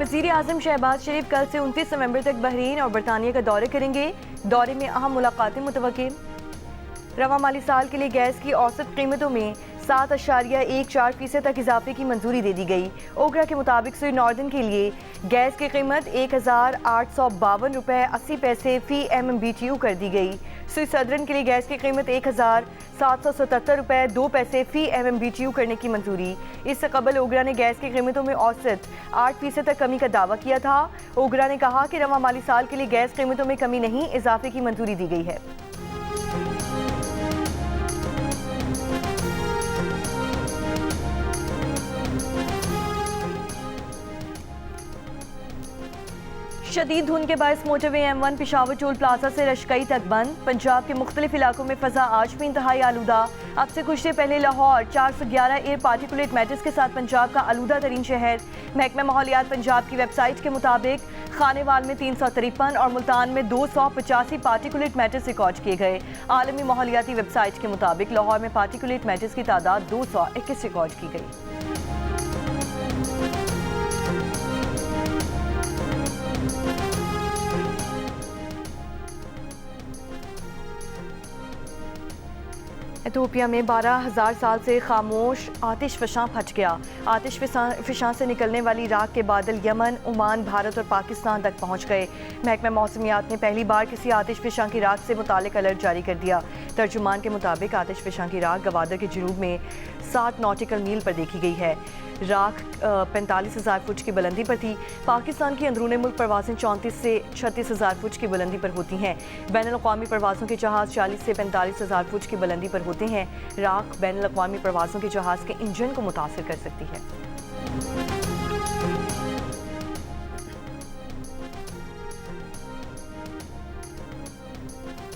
वज़ीर आज़म शहबाज शरीफ कल से 29 नवंबर तक बहरीन और बरतानिया का दौरे करेंगे। दौरे में अहम मुलाकातें मुतवक्के। रवा माली साल के लिए गैस की औसत कीमतों में 7.14% तक इजाफे की मंजूरी दे दी गई। ओगरा के मुताबिक सुई नॉर्दर्न के लिए गैस की कीमत 1,852 रुपये 80 पैसे फी MMBTU कर दी गई। सुई सदरन के लिए गैस की कीमत 1,777 रुपये 2 पैसे फी MMBTU करने की मंजूरी। इससे कबल ओगरा ने गैस की कीमतों में औसत 8% तक कमी का दावा किया था। ओगरा ने कहा कि रवा माली साल के लिए गैस कीमतों में कमी नहीं, इजाफे की मंजूरी दी गई है। शदीद धुंध के बायस motorway M1 Peshawar toll plaza से रशकई तक बंद। पंजाब के मुख्तलिफ इलाकों में फजा आज भी इंतहाई आलूदा। अब से कुछ देर पहले लाहौर 411 एयर पार्टिकुलेट मैटर्स के साथ पंजाब का आलूदा तरीन शहर। महकमा माहौलियात पंजाब की वेबसाइट के मुताबिक खानेवाल में 353 और मुल्तान में 285 पार्टिकुलेट मैटर्स रिकॉर्ड किए गए। आलमी माहौलियाती वेबसाइट के मुताबिक लाहौर में पार्टिकुलेट मैटर्स की तादाद 221 रिकॉर्ड की गई। इथियोपिया में 12,000 साल से खामोश आतिश फ़शां फट गया। आतिश फ़शां से निकलने वाली राख के बादल यमन, ओमान, भारत और पाकिस्तान तक पहुंच गए। महकमा मौसमियात ने पहली बार किसी आतिश फ़शां की राख से मुतालिक अलर्ट जारी कर दिया। तर्जुमान के मुताबिक आतिश फ़शां की राख गवादर के जुनूब में 60 नॉटिकल मील पर देखी गई है। राख 45,000 फुट की बुलंदी पर थी। पाकिस्तान की अंदरूनी मुल्क परवाज़ें 34 से 36,000 फुट की बुलंदी पर होती हैं। बैनुल-अक़वामी परवाज़ों के जहाज़ 40 से 45,000 फुट की बुलंदी पर होते हैं। राख बैनुल-अक़वामी परवाज़ों के जहाज़ के इंजन को मुतासिर कर सकती है।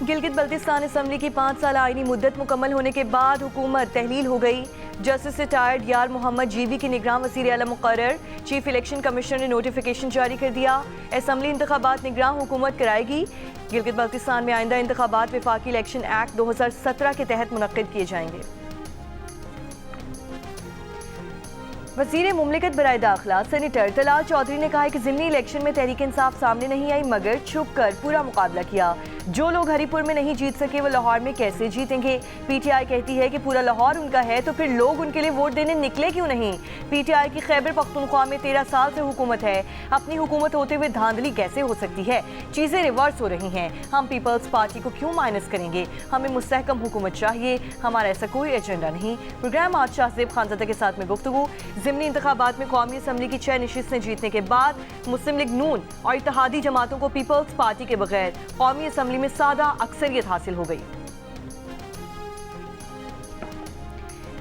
गिलगित बल्तिस्तान असम्बली की 5 साल आईनी मुद्दत मुकम्मल होने के बाद हुकूमत तहलील हो गई। जस्टिस रिटायर्ड यार मोहम्मद जीवी के निगरान वज़ीर आला मुक़र्रर। चीफ इलेक्शन कमिश्नर ने नोटिफिकेशन जारी कर दिया। असम्बली इंतखाबात निगरान हुकूमत कराएगी। गिलगित बल्तिस्तान में आइंदा इंतखाबात वफाकी इलेक्शन एक्ट 2017 के तहत मुनक्किद किए जाएंगे। वज़ीर मुमलिकत बराए दाखिला सेनेटर तलाल चौधरी ने कहा है कि ज़िमनी इलेक्शन में तहरीक इंसाफ सामने नहीं आई, मगर छुप कर पूरा मुकाबला किया। जो लोग हरीपुर में नहीं जीत सके वो लाहौर में कैसे जीतेंगे। PTI कहती है कि पूरा लाहौर उनका है, तो फिर लोग उनके लिए वोट देने निकले क्यों नहीं। PTI की खैबर पख्तूनख्वा में 13 साल से हुकूमत है। अपनी हुकूमत होते हुए धांधली कैसे हो सकती है। चीज़ें रिवर्स हो रही हैं। हम पीपल्स पार्टी को क्यों माइनस करेंगे। हमें मुस्तहकम हुकूमत चाहिए, हमारा ऐसा कोई एजेंडा नहीं। प्रोग्राम आज शाहजेब खानज़ादा के साथ में गुफ्तगू। ज़िमनी इंतखाबात में कौमी असम्बली की 6 नशिस्तें जीतने के बाद मुस्लिम लीग नून और इत्तेहादी जमातों को पीपल्स पार्टी के बगैर कौमी असम्बली में सादा अक्सरियत हासिल हो गई।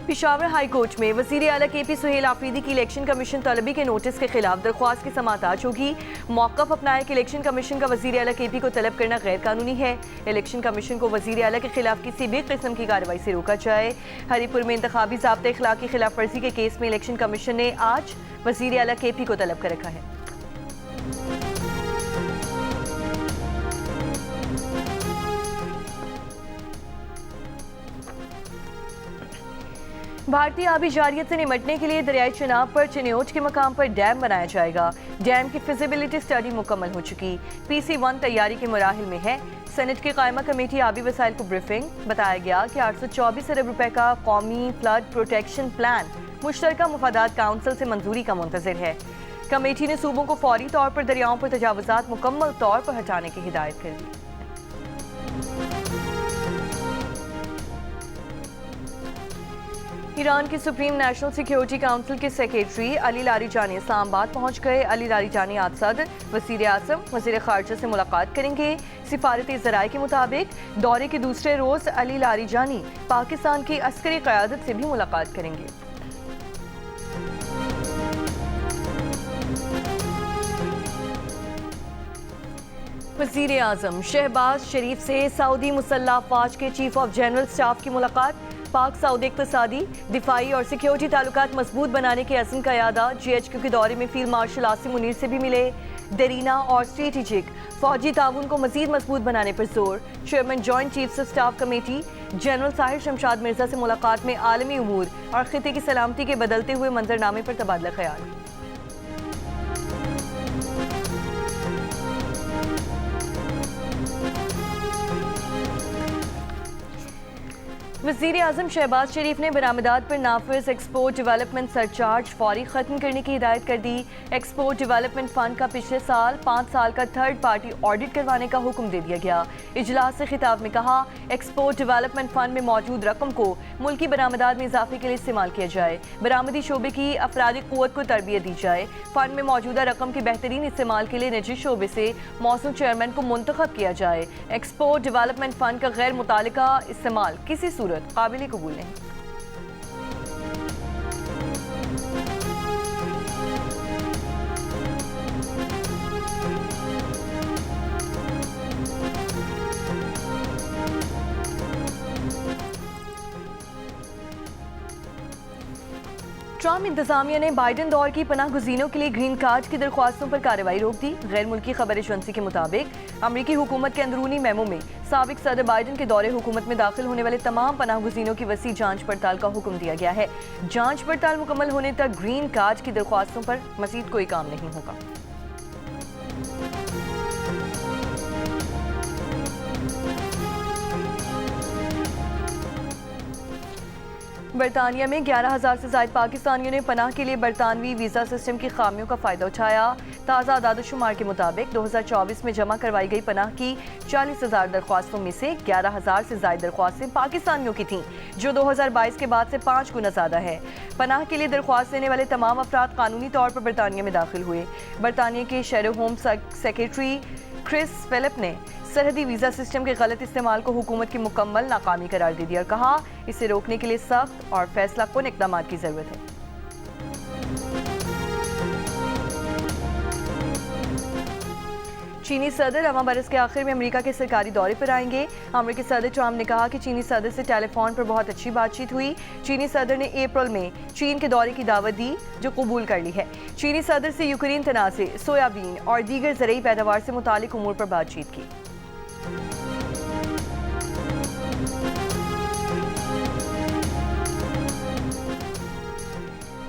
पेशावर हाई कोर्ट में वज़ीर आला KP सुहेल आफरीदी की इलेक्शन कमीशन तलबी के नोटिस के खिलाफ दरख्वास्त की समाअत आज होगी। मौक़िफ़ अपनाया कि इलेक्शन कमीशन का वज़ीर आला KP को तलब करना गैर कानूनी है। इलेक्शन कमीशन को वज़ीर आला के खिलाफ किसी भी किस्म की कार्रवाई से रोका जाए। हरीपुर में इंतखाबी ज़ाब्ते इख़लाक़ की खिलाफ वर्जी के केस में इलेक्शन कमीशन ने आज वज़ीर आला KP को तलब कर रखा है। भारतीय आबी जारियत से निमटने के लिए दरियाई चिनाब पर चिन्योट के मकाम पर डैम बनाया जाएगा। डैम की फिजिबिलिटी स्टडी मुकम्मल हो चुकी। PC1 तैयारी के मराहिल में है। सेनेट की कायमा कमेटी आबी वसाइल को ब्रीफिंग। बताया गया कि 824 अरब रुपए का कौमी फ्लड प्रोटेक्शन प्लान मुश्तरका मुफादात काउंसिल से मंजूरी का मुंतज़िर है। कमेटी ने सूबों को फौरी तौर पर दरियाओं पर तजावुज़ात मुकम्मल तौर पर हटाने की हिदायत कर दी। ईरान की सुप्रीम नेशनल सिक्योरिटी काउंसिल के सेक्रेटरी अली लारीजानी इस्लामाबाद पहुंच गए। अली लारीजानी आज सदर, वज़ीर आज़म, वज़ीर ख़ारजा से मुलाकात करेंगे। सिफारती ज़राए के मुताबिक दौरे के दूसरे रोज़ अली लारीजानी पाकिस्तान की अस्करी क़यादत से भी मुलाकात करेंगे। वज़ीर आज़म शहबाज शरीफ से सऊदी मुसल्लह अफ़वाज के चीफ ऑफ जनरल स्टाफ की मुलाकात। पाक सऊदी इक़्तिसादी, दिफाई और सिक्योरिटी ताल्लुकात मजबूत बनाने के अज़्म का यादा। GHQ के दौरे में फील्ड मार्शल आसिम मुनीर से भी मिले। देरीना और स्ट्रेटेजिक फौजी ताउन को मजीद मजबूत बनाने पर जोर। Chairman joint chiefs of staff committee general Sahir Shamshad Mirza से मुलाकात में आलमी उमूर और खिते की सलामती के बदलते हुए मंजरनामे पर तबादला ख्याल। वज़ीर आज़म शहबाज शरीफ ने बरामदात पर नाफिज एक्सपोर्ट डेवलपमेंट सरचार्ज फौरी ख़त्म करने की हिदायत कर दी। एक्सपोर्ट डेवलपमेंट फ़ंड का पिछले साल 5 साल का थर्ड पार्टी ऑडिट करवाने का हुक्म दे दिया गया। इजलास से खिताब में कहा, एक्सपोर्ट डेवलपमेंट फ़ंड में मौजूद रकम को मुल्की बरामदात में इजाफे के लिए इस्तेमाल किया जाए। बरामदी शोबे की अफरादी क़ुव्वत को तरबियत दी जाए। फ़ंड में मौजूदा रकम के बेहतरीन इस्तेमाल के लिए निजी शोबे से मौसूम चेयरमैन को मुंतखब किया जाए। एक्सपोर्ट डेवलपमेंट फ़ंड का गैर मुतालिका इस्तेमाल किसी सूरत काबिल कबूल नहीं। ट्रम्प इंतजामिया ने बाइडन दौर की पनाह गुज़ीनों के लिए ग्रीन कार्ड की दरख्वास्तों पर कार्रवाई रोक दी। गैर मुल्की खबर एजेंसी के मुताबिक अमरीकी हुकूमत के अंदरूनी मेमो में साबिक सदर बाइडन के दौरे हुकूमत में दाखिल होने वाले तमाम पनाह गुज़ीनों की वसी जांच पड़ताल का हुक्म दिया गया है। जांच पड़ताल मुकम्मल होने तक ग्रीन कार्ड की दरख्वास्तों पर मज़ीद कोई काम नहीं होगा। बरतानिया में 11,000 से ज़ायद पाकिस्तानियों ने पनाह के लिए बरतानवी वीज़ा सिस्टम की खामियों का फ़ायदा उठाया। ताज़ा आदादोशुमार के मुताबिक 2024 में जमा करवाई गई पनाह की 40,000 दरख्वास्तों में से 11,000 से ज़ायद दरख्वास्तें पाकिस्तानियों की थीं, जो 2022 के बाद से 5 गुना ज़्यादा है। पनाह के लिए दरख्वास्त देने वाले तमाम अफराद कानूनी तौर पर बरतानिया में दाखिल हुए। बरतानिया के शहर होम सेक्रेटरी क्रिस फिलिप ने सरहदी वीज़ा सिस्टम के गलत इस्तेमाल को हुकूमत की मुकम्मल नाकामी करार दे दिया और कहा, इसे रोकने के लिए सख्त और फैसला कुन इक़दाम की ज़रूरत है। चीनी सदर रवां बरस के आखिर में अमेरिका के सरकारी दौरे पर आएंगे। अमेरिकी सदर ट्रम्प ने कहा कि चीनी सदर से टेलीफोन पर बहुत अच्छी बातचीत हुई। चीनी सदर ने अप्रैल में चीन के दौरे की दावत दी, जो कबूल कर ली है। चीनी सदर से यूक्रेन तनाज़े, सोयाबीन और दीगर ज़रूरी पैदावार से मुतालिक उमूर पर बातचीत की।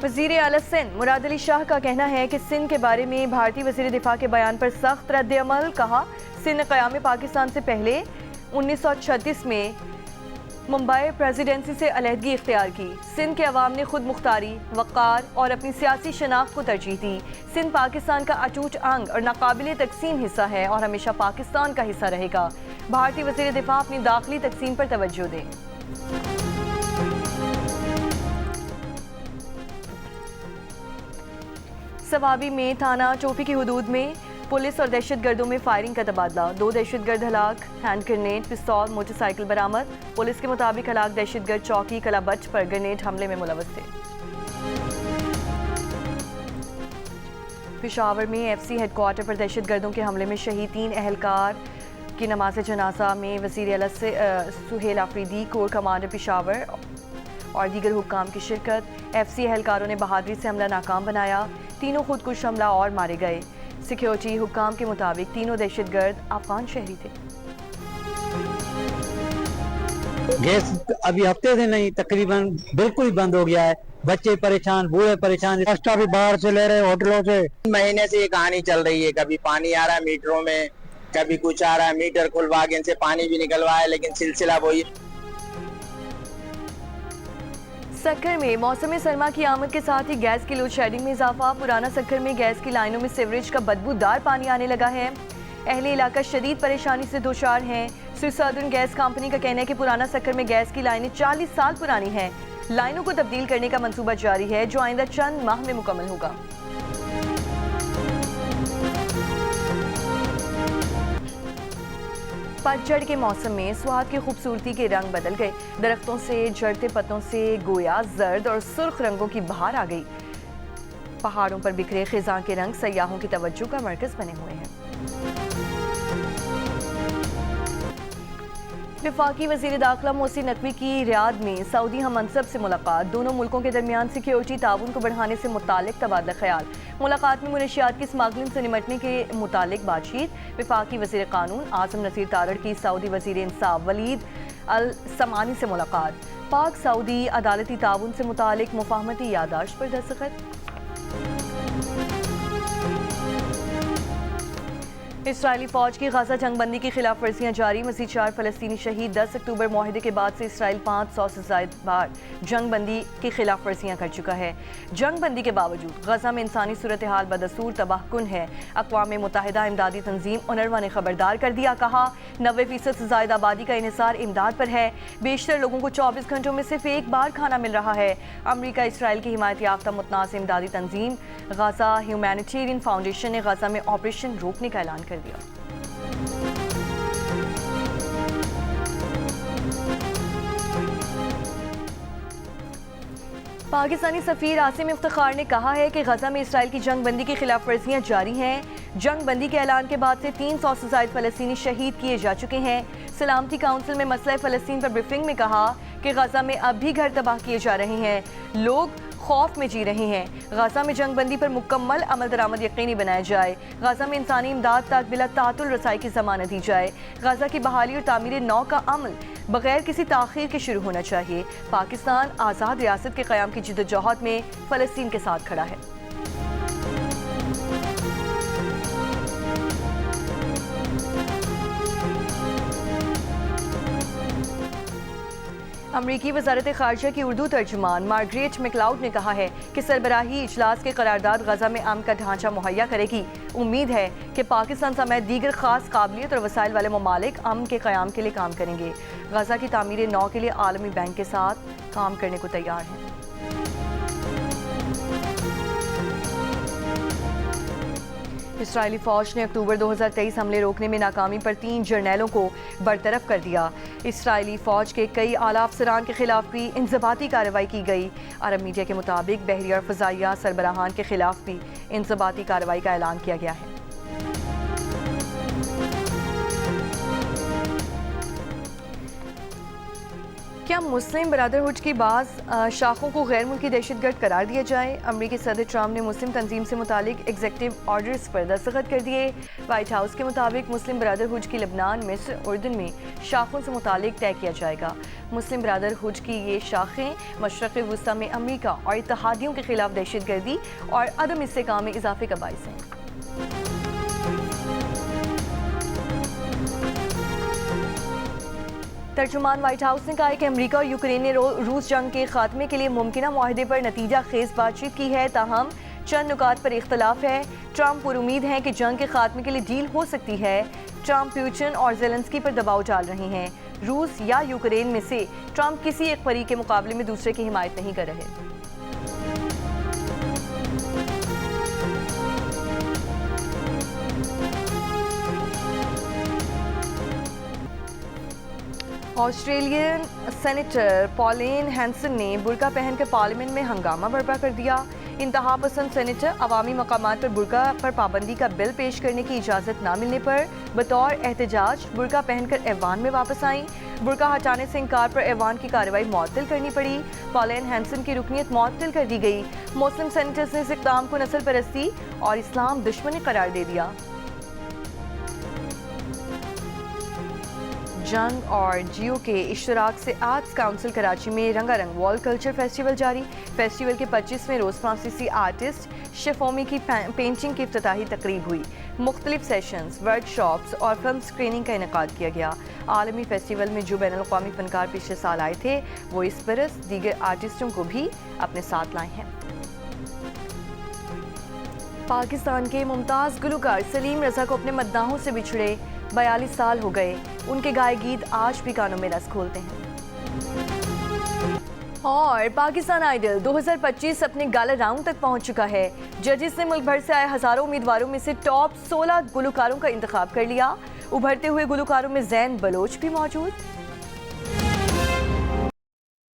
वज़ीर आला सिंध मुराद अली शाह का कहना है कि सिंध के बारे में भारतीय वज़ीर दिफा के बयान पर सख्त रद्द-ए-अमल। कहा, सिंध ने क़याम पाकिस्तान से पहले 1936 में मुंबई प्रेसिडेंसी से अलहदगी इख्तियार की। सिंध के अवाम ने खुद मुख्तारी, वक़ार और अपनी सियासी शनाख्त को तरजीह दी। सिंध पाकिस्तान का अटूट अंग और नाकाबिले तकसीम हिस्सा है और हमेशा पाकिस्तान का हिस्सा रहेगा। भारतीय वज़ीर दिफा अपनी दाखिली तकसीम पर तवज्जो दें। सवाबी में थाना चौफी की हुदूद में पुलिस और दहशतगर्दों में फायरिंग का तबादला। 2 दहशतगर्द हलाक, हैंड ग्रेनेड, पिस्तौल, मोटरसाइकिल बरामद। पुलिस के मुताबिक हलाक दहशतगर्द चौकी कलाबच पर ग्रेनेड हमले में मुलव्वस थे। पेशावर में एफसी हेडक्वार्टर पर दहशतगर्दों के हमले में शहीद 3 अहलकार की नमाज जनाजा में वज़ीर आला सुहेल आफरीदी, कोर कमांडर पेशावर और दीगर हुक्काम की शिरकत। एफसी एहलकारों ने बहादुरी से हमला नाकाम बनाया। तीनों खुदकुश हमला और मारे गए। सिक्योरिटी हुक्काम के मुताबिक तीनों दहशतगर्द अफगान शहरी थे। गैस अभी हफ्ते से नहीं, तकरीबन बिल्कुल ही बंद हो गया है। बच्चे परेशान, बूढ़े परेशान, एक्स्ट्रा भी बाहर से ले रहे होटलों से। महीने से ये कहानी चल रही है, कभी पानी आ रहा है मीटरों में, कभी कुछ आ रहा है, मीटर खुलवा के इनसे पानी भी निकलवाया, लेकिन सिलसिला वही। सक्कर में मौसम सरमा की आमद के साथ ही गैस की लोड शेडिंग में इजाफा। पुराना सक्कर में गैस की लाइनों में सीवरेज का बदबूदार पानी आने लगा है। अहले इलाका शदीद परेशानी से दोचार हैं। स्विस सदर्न गैस कंपनी का कहना है कि पुराना सक्कर में गैस की लाइनें 40 साल पुरानी हैं। लाइनों को तब्दील करने का मंसूबा जारी है, जो आइंदा चंद माह में मुकम्मल होगा। पतझड़ के मौसम में सुहाग की खूबसूरती के रंग बदल गए। दरख्तों से, झड़ते पत्तों से गोया जर्द और सुर्ख रंगों की बहार आ गई। पहाड़ों पर बिखरे खिज़ां के रंग सयाहों की तवज्जो का मरकज बने हुए हैं। वफाकी वज़ीर दाखिला मोहसिन नकवी की रियाद में सऊदी हममनसब से मुलाकात। दोनों मुल्कों के दरमियान सिक्योरिटी ताउन को बढ़ाने से मुतालिक तबादला ख्याल। मुलाकात में मुनशियात की स्मगलिंग से निमटने के मुतालिक बातचीत। वफाकी वज़ीर कानून आज़म नसीर तारड़ की सऊदी वज़ीर इंसाफ वलीद अल समानी से मुलाकात। पाक सऊदी अदालती ताउन से मुतालिक मुफाहमती यादाश्त पर दस्तखत। इसराइली फौज की गाजा जंगबंदी की खिलाफ वर्जियाँ जारी। मज़ीद 4 फ़लस्तीनी शहीद। 10 अक्टूबर मुआहदे के बाद से इसराइल 500 से ज़ायद बार जंगबंदी की खिलाफ वर्जियाँ कर चुका है। जंगबंदी के बावजूद गजा में इंसानी सूरत हाल बदसूर तबाहकुन है। अक़वाम मुत्तहिदा इमदादी तंजीम UNRWA ने खबरदार कर दिया। कहा 90% से ज़ायद आबादी का इन्हिसार इमदाद पर है। बेशतर लोगों को 24 घंटों में सिर्फ एक बार खाना मिल रहा है। अमरीका इसराइल की हिमायत याफ्ता मुतनाज़ इमदादी तंजीम गजा ह्यूमैनिटेरियन फाउंडेशन ने गजा में ऑपरेशन रोकने का ऐलान कर दिया। पाकिस्तानी सफीर आसिम इफ्तिखार ने कहा है कि गजा में इसराइल की जंगबंदी की खिलाफ वर्जियाँ जारी हैं। जंगबंदी के ऐलान के बाद से 300 से ज़ायद फ़लस्तीनी शहीद किए जा चुके हैं। सलामती काउंसिल में मसला फ़लस्तीन पर ब्रीफिंग में कहा कि गजा में अब भी घर तबाह किए जा रहे हैं, लोग खौफ में जी रहे हैं। गजा में जंगबंदी पर मुकम्मल अमल दरामद यकीनी बनाया जाए। गजा में इंसानी इमदाद तक बिला तातुल रसाई की ज़मानत दी जाए। गजा की बहाली और तामीर नौ का अमल बगैर किसी ताख़ीर के शुरू होना चाहिए। पाकिस्तान आज़ाद रियासत के क़याम की जिद्दोजहद में फ़लस्तीन के साथ खड़ा है। अमरीकी वज़ारत ख़ारजा की उर्दू तर्जुमान मार्गरेट मैकलाउड ने कहा है कि सरबराही इजलास के करारदाद गजा में अमन का ढांचा मुहैया करेगी। उम्मीद है कि पाकिस्तान समेत दीगर खास काबिलियत और वसाइल वाले ममालिक अमन के क़याम के लिए काम करेंगे। गजा की तामीर नौ के लिए आलमी बैंक के साथ काम करने को तैयार हैं। इसराइली फ़ौज ने अक्टूबर 2023 हमले रोकने में नाकामी पर 3 जर्नैलों को बरतरफ कर दिया। इसराइली फ़ौज के कई आला अफसरान के खिलाफ भी इंज़बाती कार्रवाई की गई। अरब मीडिया के मुताबिक बहरिया और फ़ज़ाइया सरबराहान के खिलाफ भी इंज़बाती कार्रवाई का ऐलान किया गया है। क्या मुस्लिम बरादरहुड की बाज़ शाखों को गैर मुल्की दहशतगर्द करार दिया जाए? अमरीकी सदर ट्रम्प ने मुस्लिम तंजीम से मुतालिक एग्जीक्यूटिव ऑर्डर्स पर दस्तखत कर दिए। वाइट हाउस के मुताबिक मुस्लिम बरादरहुड की लबनान, मिस्र, उर्दन में शाखों से मुतालिक तय किया जाएगा। मुस्लिम बरादरहुड की ये शाखें मशरक़ वुस्ता में अमरीका और इत्तेहादियों के खिलाफ दहशतगर्दी और अदम इस्तेहकाम में इजाफे का बाइस हैं। तर्जुमान वाइट हाउस ने कहा है कि अमेरिका और यूक्रेन ने रूस जंग के खात्मे के लिए मुमकिना मुआहदे पर नतीजा खेज बातचीत की है, ताहम चंद नुकात पर इख्तलाफ है। ट्रम्प पर उम्मीद है कि जंग के खात्मे के लिए डील हो सकती है। ट्रम्प पुतिन और ज़ेलेंस्की पर दबाव डाल रहे हैं। रूस या यूक्रेन में से ट्रम्प किसी एक फरीक के मुकाबले में दूसरे की हिमायत नहीं कर रहे। ऑस्ट्रेलियन सेनेटर पॉलिन हैंसन ने बुर्का पहनकर पार्लियामेंट में हंगामा बर्पा कर दिया। इंतहा पसंद सेनेटर अवामी मकामात पर बुर्का पर पाबंदी का बिल पेश करने की इजाज़त न मिलने पर बतौर एहतजाज बुर्का पहनकर ऐवान में वापस आईं। बुर्का हटाने से इनकार पर ऐवान की कार्रवाई मुअत्तल करनी पड़ी। पॉलिन हैंसन की रुकनीत मुअत्तल कर दी गई। मुस्लिम सेनेटर्स ने इस इक़दाम को नस्ल परस्ती और इस्लाम दुश्मनी करार दे दिया। जंग और जियो के इश्तराक से आर्ट्स काउंसिल कराची में रंगारंग वर्ल्ड कल्चर फेस्टिवल जारी। फेस्टिवल के 25वें रोज़ फ्रांसीसी आर्टिस्ट शेफोमी की पेंटिंग की इफ्तिताही तकरीब हुई। मुख्तलिफ सेशंस, वर्कशॉप्स और फिल्म स्क्रीनिंग का इनेकाद किया गया। आलमी फेस्टिवल में जो बैनुल-अक़वामी फ़नकार पिछले साल आए थे वो इस बरस दीगर आर्टिस्टों को भी अपने साथ लाए हैं। पाकिस्तान के मुमताज़ गुलकार सलीम रज़ा को अपने मद्दाहों से बिछड़े 42 साल हो गए। उनके गाए गीत आज भी कानों में रस खोलते हैं। और पाकिस्तान आइडल 2025 अपने गाला राउंड तक पहुंच चुका है। जजेस ने मुल्क भर से आए हज़ारों उम्मीदवारों में से टॉप 16 गुलकारों का इंतखाब कर लिया। उभरते हुए गुलकारों में ज़ैन बलोच भी मौजूद।